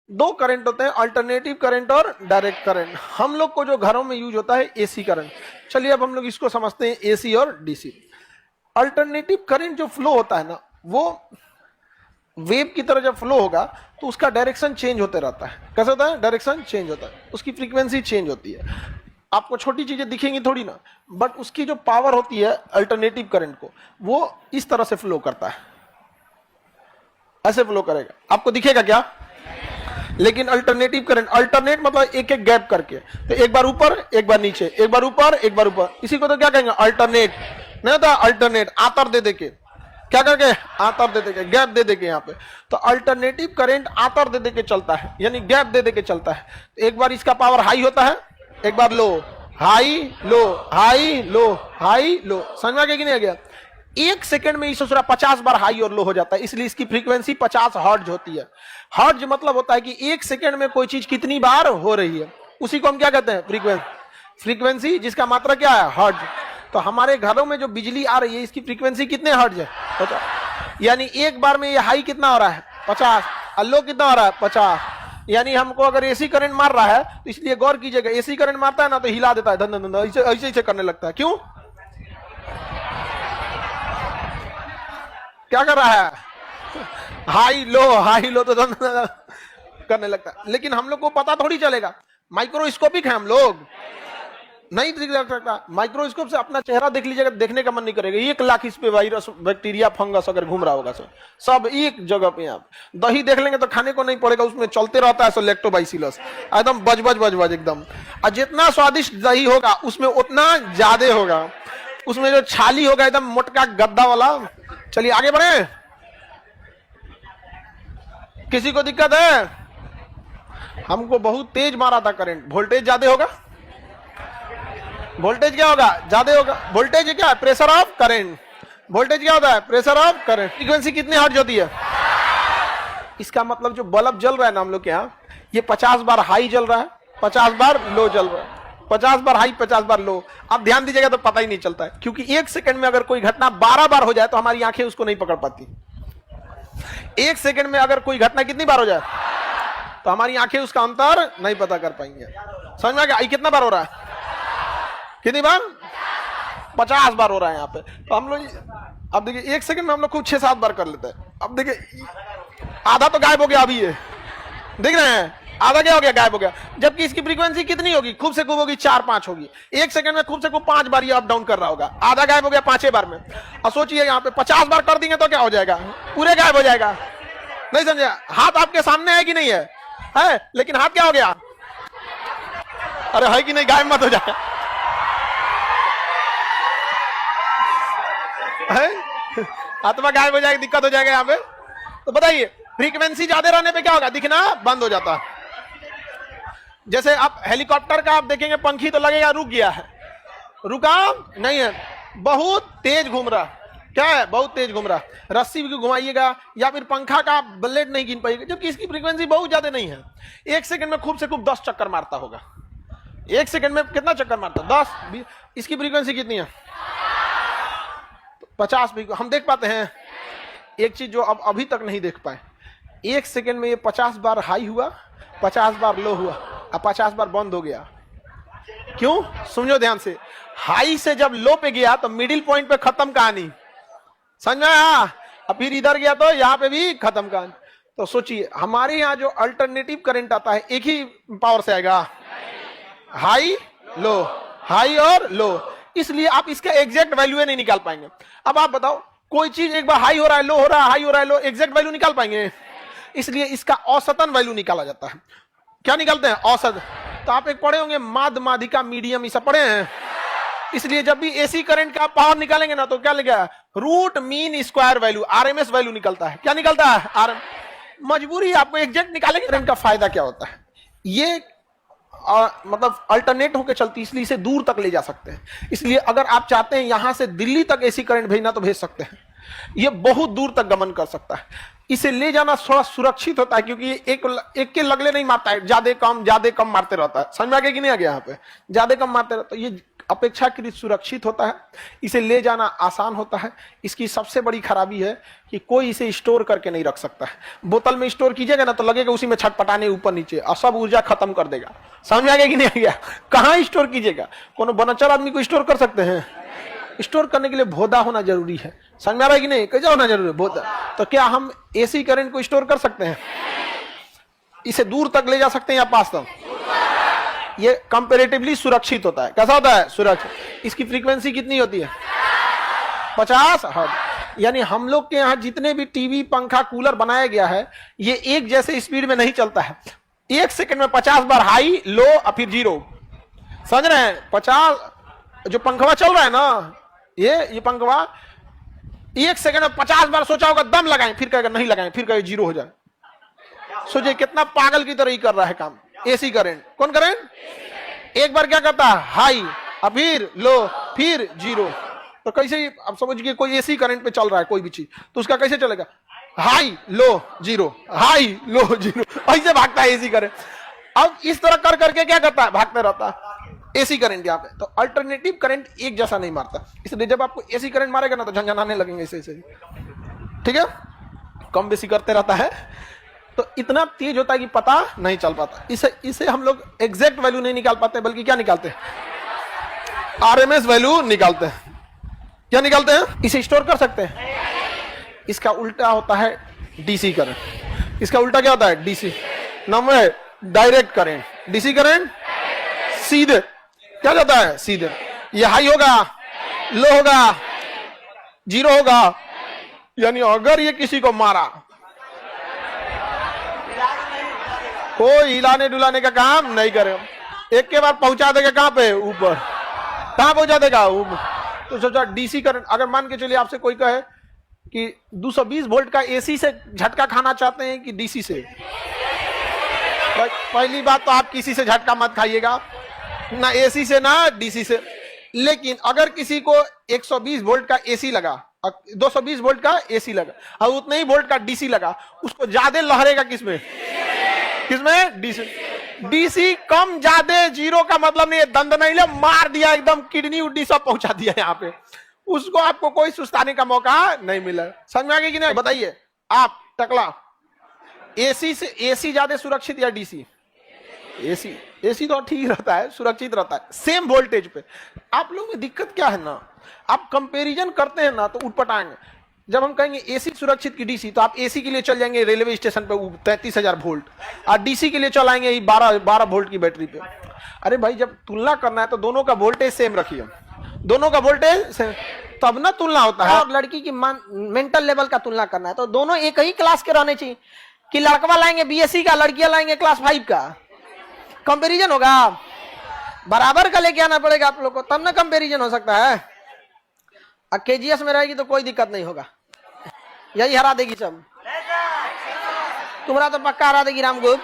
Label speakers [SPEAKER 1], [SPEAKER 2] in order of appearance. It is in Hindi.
[SPEAKER 1] दो करंट होते हैं, अल्टरनेटिव करंट और डायरेक्ट करंट। हम लोग को जो घरों में यूज होता है एसी करंट। चलिए अब हम लोग इसको समझते हैं एसी और डीसी। अल्टरनेटिव करंट जो फ्लो होता है ना, वो वेव की तरह जब फ्लो होगा तो उसका डायरेक्शन चेंज होते रहता है। कैसे होता है? डायरेक्शन चेंज होता है, उसकी फ्रीक्वेंसी चेंज होती है। आपको छोटी चीजें दिखेंगी थोड़ी ना, बट उसकी जो पावर होती है अल्टरनेटिव करंट को, वो इस तरह से फ्लो करता है, ऐसे फ्लो करेगा। आपको दिखेगा क्या? लेकिन अल्टरनेटिव करंट, अल्टरनेट मतलब एक एक गैप करके, तो एक बार ऊपर एक बार नीचे, एक बार ऊपर एक बार ऊपर, इसी को तो क्या कहेंगे? अल्टरनेट। नहीं होता अल्टरनेट, आतर दे देके, क्या करके? आतर दे देके, गैप दे देके। यहाँ पे तो अल्टरनेटिव करंट आतर दे देके चलता है, यानी गैप दे देके चलता है। एक बार इसका पावर हाई होता है, एक बार low, high low, high low, high low. समझ में आ गया कि नहीं आ गया? एक सेकंड में इस 50 बार हाई और लो हो जाता है, इसलिए इसकी फ्रीक्वेंसी 50 हर्ट्ज होती है। हर्ट्ज मतलब होता है कि एक सेकंड में कोई चीज कितनी बार हो रही है, उसी को हम क्या कहते हैं? फ्रीक्वेंसी। फ्रीक्वेंसी जिसका मात्रा क्या है? हर्ट्ज। तो हमारे घरों में जो बिजली आ रही है इसकी फ्रीक्वेंसी कितने हर्ट्ज है? 50। यानी एक बार में ये हाई कितना हो रहा है? 50। और लो कितना हो रहा है? 50। यानी हमको अगर एसी करंट मार रहा है, तो इसलिए गौर कीजिएगा, एसी करंट मारता है ना तो हिला देता है, धन धन धन, ऐसे ऐसे करने लगता है। क्यों? क्या कर रहा है? हाई लो तो करने लगता है। लेकिन हम लोग को पता थोड़ी चलेगा, माइक्रोस्कोपिक है हम लोग, नहीं दिख सकता। माइक्रोस्कोप से अपना चेहरा देख लीजिएगा, देखने का मन नहीं करेगा। 1 लाख इस पे वायरस, बैक्टीरिया, फंगस अगर घूम रहा होगा सब एक जगह पे। आप दही देख लेंगे तो खाने को नहीं पड़ेगा, उसमें चलते रहता है लैक्टोबाइसिलस, एकदम बज एकदम। और जितना स्वादिष्ट दही होगा उसमें उतना ज्यादा होगा, उसमें जो छाली होगा एकदम मोटका गद्दा वाला। चलिए आगे बढ़े। किसी को दिक्कत है? हमको बहुत तेज मारा था करंट, वोल्टेज ज्यादा होगा। वोल्टेज क्या होगा? ज्यादा होगा। वोल्टेज क्या है? Pressure of current. वोल्टेज क्या होता है? Pressure of current. फ्रीक्वेंसी कितनी हर्ट्ज होती है? इसका मतलब जो बल्ब जल रहा है ना हम लोग के यहाँ, ये 50 बार हाई जल रहा है, 50 बार लो जल रहा है, 50 बार हाई 50 बार लो। आप ध्यान दीजिएगा तो पता ही नहीं चलता है, क्योंकि एक सेकंड में अगर कोई घटना 12 बार हो जाए तो हमारी आंखें उसको नहीं पकड़ पाती। एक सेकंड में अगर कोई घटना कितनी बार हो जाए तो हमारी आंखें उसका अंतर नहीं पता कर पाएंगे। समझ में आ गया? कितना बार हो रहा है? कितनी बार? 50 बार हो रहा है यहाँ पे। तो हम लोग अब देखिए, एक सेकंड में हम लोग खूब 6-7 बार कर लेते हैं। अब देखिए आधा तो गायब हो गया अभी, ये देख रहे हैं, आधा क्या हो गया? गायब हो गया। जबकि इसकी फ्रीक्वेंसी कितनी होगी? खूब से खूब होगी 4-5 होगी। एक सेकंड में खूब से खूब 5 बार ये अप डाउन कर रहा होगा, आधा गायब हो गया 5 बार में। और सोचिए यहाँ पे 50 बार कर देंगे तो क्या हो जाएगा? पूरे गायब हो जाएगा। नहीं समझे? हाथ आपके सामने है कि नहीं है? है, लेकिन हाथ क्या हो गया? अरे है कि नहीं? गायब मत हो जाए। आत्मा गायब हो जाएगी, दिक्कत हो जाएगा यहाँ पे। तो बताइए, फ्रीक्वेंसी ज्यादा रहने पे क्या होगा? दिखना बंद हो जाता है। जैसे आप हेलीकॉप्टर का आप देखेंगे, पंखी तो लगेगा रुक गया है, रुका नहीं है, बहुत तेज घूम रहा। क्या है? बहुत तेज घूम रहा। रस्सी भी घुमाइएगा या फिर पंखा का ब्लेड नहीं गिन पाइएगा, जबकि इसकी फ्रीक्वेंसी बहुत ज्यादा नहीं है। एक सेकंड में खूब से खूब 10 चक्कर मारता होगा। एक सेकंड में कितना चक्कर मारता? 10, 20। इसकी फ्रीक्वेंसी कितनी है? 50 भी हम देख पाते हैं। एक चीज जो अब अभी तक नहीं देख पाए, एक सेकंड में ये 50 बार हाई हुआ, 50 बार लो हुआ, अब 50 बार बंद हो गया। क्यों? समझो ध्यान से। हाई से जब लो पे गया तो मिडिल पॉइंट पे खत्म कहानी, समझ में आया? अब फिर इधर गया तो यहाँ पे भी खत्म कहानी। तो सोचिए, हमारे यहाँ जो अल्टरनेटिव करंट आता है एक ही पावर से आएगा, हाई लो, हाई और लो। इसलिए आप इसका एग्जैक्ट वैल्यू नहीं निकाल पाएंगे। अब आप बताओ, कोई चीज एक बार हाई हो रहा है, लो हो रहा है, हाई हो रहा है, लो, एग्जैक्ट वैल्यू निकाल पाएंगे? इसलिए इसका औसतन वैल्यू निकाला जाता है। क्या निकालते हैं? औसत। तो आप एक पढ़े होंगे, माध, माधिका, मीडियम, ये सब पढ़े हैं। इसलिए जब भी एसी करंट का पावर निकालेंगे ना तो क्या लिखा है? Root mean square value, RMS value निकलता है। क्या निकलता है? मजबूरी आपको एग्जैक्ट निकालेंगे। करंट का फायदा क्या होता है? ये मतलब अल्टरनेट होकर चलती, इसलिए इसे दूर तक ले जा सकते हैं। इसलिए अगर आप चाहते हैं यहां से दिल्ली तक एसी करंट भेजना तो भेज सकते हैं। ये बहुत दूर तक गमन कर सकता है। इसे ले जाना थोड़ा सुरक्षित होता है, क्योंकि एक के लगले नहीं मारता है, ज्यादा कम मारते रहता है। समझ में आ गया कि नहीं आ गया? यहाँ पे ज्यादा कम मारते रहता है। ये अपेक्षाकृत सुरक्षित होता है, इसे ले जाना आसान होता है। इसकी सबसे बड़ी खराबी है कि कोई इसे स्टोर करके नहीं रख सकता है। बोतल में स्टोर कीजिएगा ना तो लगेगा उसी में छटपटाने ऊपर नीचे और सब ऊर्जा खत्म कर देगा। समझ आ गया कि नहीं आ गया? कहाँ स्टोर कीजिएगा? कोनो बनचर आदमी को स्टोर कर सकते हैं? स्टोर करने के लिए भोदा होना जरूरी है। समझ में आ रहा है कि नहीं? कैसा होना जरूरी है? भोदा। तो क्या हम एसी करंट को स्टोर कर सकते हैं? इसे दूर तक ले जा सकते हैं या पास तक? ये कंपैरेटिवली सुरक्षित होता है। कैसा होता है? सुरक्षित। इसकी फ्रीक्वेंसी कितनी होती है? 50 हर्ट्ज। यानी हम लोग के यहाँ जितने भी टीवी, पंखा, कूलर बनाया गया है, ये एक जैसे स्पीड में नहीं चलता है। 1 सेकंड में 50 बार हाई, लो और फिर जीरो। समझ रहे हैं? 50 जो पंखवा चल रहा है ना, ये पंखवा 1 सेकंड में 50 बार सोचा होगा दम लगाएं, फिर कहेगा नहीं लगाएं, फिर कहेगा जीरो हो जाए। सोचिए कितना पागल की तरह ही कर रहा है काम एसी करंट। कौन करंट? एक बार क्या करता है? हाई, अब फिर लो, फिर जीरो। तो कैसे अब समझिए कोई एसी करंट पे चल रहा है कोई भी चीज, तो उसका कैसे चलेगा? High low zero, high low zero, ऐसे भागता है एसी करंट। अब इस तरह कर करके क्या करता है? भागता रहता है एसी करंट यहाँ पे। तो अल्टरनेटिव करंट एक जैसा नहीं मारता, इसलिए जब आपको एसी करंट मारेगा ना तो झंझनाने लगेंगे ऐसे ऐसे। ठीक है? कम बेसी करते रहता है, तो इतना तेज होता है कि पता नहीं चल पाता। इसे हम लोग एग्जैक्ट वैल्यू नहीं निकाल पाते, बल्कि क्या निकालते हैं? आरएमएस वैल्यू निकालते हैं। क्या निकालते हैं? इसे स्टोर कर सकते हैं। इसका उल्टा होता है डीसी करंट। इसका उल्टा क्या होता है? डीसी। नंबर है डायरेक्ट करंट। डीसी करंट सीधे क्या जाता है? सीधे। ये हाई होगा, लो होगा, जीरो होगा। यानी अगर ये किसी को मारा, कोई हिलाने डुलाने का काम नहीं करेगा, एक के बाद पहुंचा देगा कहां पे? ऊपर। कहां पहुंचा देगा? ऊपर। तो सोचा डीसी करंट, अगर मान के चलिए आपसे कोई कहे कि 220 वोल्ट का एसी से झटका खाना चाहते हैं कि डीसी से, पहली बात तो आप किसी से झटका मत खाइएगा, ना एसी से ना डीसी से। लेकिन अगर किसी को 120 वोल्ट का एसी लगा, 220 वोल्ट का एसी लगा और उतने ही वोल्ट का डीसी लगा, उसको ज्यादा लहरेगा किसमें? किसमें? डीसी। डीसी कम ज्यादा जीरो का मतलब नहीं है, दंड नहीं ले, मार दिया एकदम, किडनी उड्डी सब पहुंचा दिया यहाँ पे, उसको आपको कोई सुस्ताने का मौका नहीं मिला। समझ में आ गया कि नहीं? बताइए आप टकला, एसी से एसी ज्यादा सुरक्षित या डीसी? एसी। एसी तो ठीक रहता है, सुरक्षित रहता है सेम वोल्टेज पे। आप लोगों में दिक्कत क्या है ना, आप कंपैरिजन करते हैं ना तो उठपटाएंगे। जब हम कहेंगे एसी सुरक्षित की डीसी, तो आप एसी के लिए चल जाएंगे रेलवे स्टेशन पे 33,000 वोल्ट, और डीसी के लिए चलाएंगे 12 वोल्ट की बैटरी पे। अरे भाई जब तुलना करना है तो दोनों का वोल्टेज सेम रखिए, दोनों का वोल्टेज सेम, तब ना तुलना होता है। और लड़की की मेंटल लेवल का तुलना करना है तो दोनों एक ही क्लास के रहने चाहिए, कि लड़कवा लाएंगे बीएससी का, लड़कियां लाएंगे क्लास 5 का। कंपेरिजन होगा? बराबर का लेके आना पड़ेगा आप लोग को, तब ना कंपेरिजन हो सकता है। केजीएस में रहेगी तो कोई दिक्कत नहीं होगा, यही हरा देगी सब। तुम्हारा तो पक्का हरा देगी रामगोप।